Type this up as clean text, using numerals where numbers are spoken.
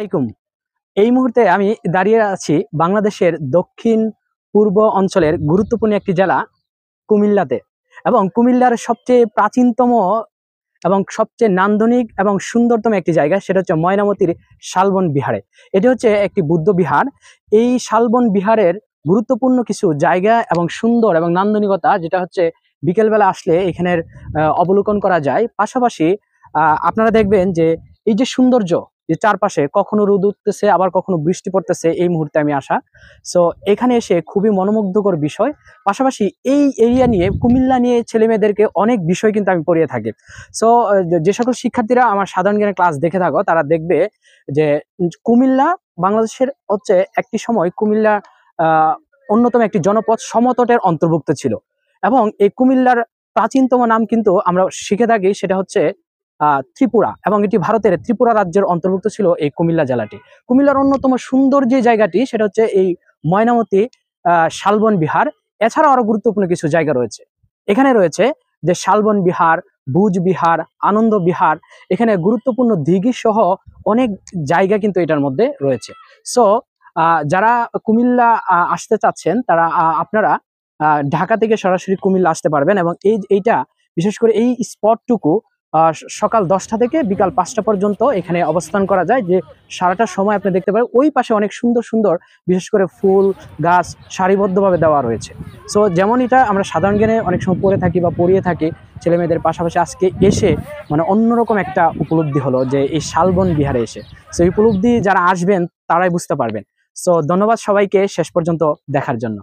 আলাইকুম। এই মুহূর্তে আমি দাঁড়িয়ে আছি বাংলাদেশের দক্ষিণ পূর্ব অঞ্চলের গুরুত্বপূর্ণ একটি জেলা কুমিল্লাতে, এবং কুমিল্লার সবচেয়ে প্রাচীনতম এবং সবচেয়ে নান্দনিক এবং সুন্দরতম একটি জায়গা, সেটা হচ্ছে ময়নামতির শালবন বিহারে। এটি হচ্ছে একটি বুদ্ধ বিহার। এই শালবন বিহারের গুরুত্বপূর্ণ কিছু জায়গা এবং সুন্দর এবং নান্দনিকতা, যেটা হচ্ছে বিকেলবেলা আসলে এখানের অবলোকন করা যায়। পাশাপাশি আপনারা দেখবেন যে এই যে সৌন্দর্য, যে চারপাশে কখনো রোদ উঠতেছে আবার কখনো বৃষ্টি পড়তেছে, এই মুহূর্তে আমি আসা। সো এখানে এসে খুবই মনোমুগ্ধকর বিষয়। পাশাপাশি এই এরিয়া নিয়ে, কুমিল্লা নিয়ে ছেলে মেয়েদেরকে অনেক বিষয় কিন্তু আমি পড়িয়ে থাকি। সো যে সকল শিক্ষার্থীরা আমার সাধারণ জ্ঞানের ক্লাস দেখে থাকো, তারা দেখবে যে কুমিল্লা বাংলাদেশের হচ্ছে একটি সময় কুমিল্লা অন্যতম একটি জনপদ সমতটের অন্তর্ভুক্ত ছিল, এবং এই কুমিল্লার প্রাচীনতম নাম কিন্তু আমরা শিখে থাকি, সেটা হচ্ছে ত্রিপুরা, এবং এটি ভারতের ত্রিপুরা রাজ্যের অন্তর্ভুক্ত ছিল এই কুমিল্লা জেলাটি। কুমিল্লার অন্যতম সুন্দর যে জায়গাটি, সেটা হচ্ছে এই ময়নামতি শালবন বিহার। এছাড়াও আরো গুরুত্বপূর্ণ কিছু জায়গা রয়েছে। এখানে রয়েছে যে শালবন বিহার, বুজ বিহার, আনন্দ বিহার। এখানে গুরুত্বপূর্ণ দিঘি সহ অনেক জায়গা কিন্তু এটার মধ্যে রয়েছে। সো যারা কুমিল্লা আসতে চাচ্ছেন, তারা আপনারা ঢাকা থেকে সরাসরি কুমিল্লা আসতে পারবেন, এবং এইটা বিশেষ করে এই স্পটটুকু সকাল 10টা থেকে বিকাল 5টা পর্যন্ত এখানে অবস্থান করা যায়। যে সারাটা সময় আপনি দেখতে পারেন ওই পাশে অনেক সুন্দর সুন্দর বিশেষ করে ফুল গাছ সারিবদ্ধভাবে দেওয়া রয়েছে। সো যেমন এটা আমরা সাধারণ জ্ঞানে অনেক সময় পড়ে থাকি বা পড়িয়ে থাকি ছেলে মেয়েদের, পাশাপাশি আজকে এসে মানে অন্যরকম একটা উপলব্ধি হলো যে এই শালবন বিহারে এসে। সো এই উপলব্ধি যারা আসবেন তারাই বুঝতে পারবেন। সো ধন্যবাদ সবাইকে শেষ পর্যন্ত দেখার জন্য।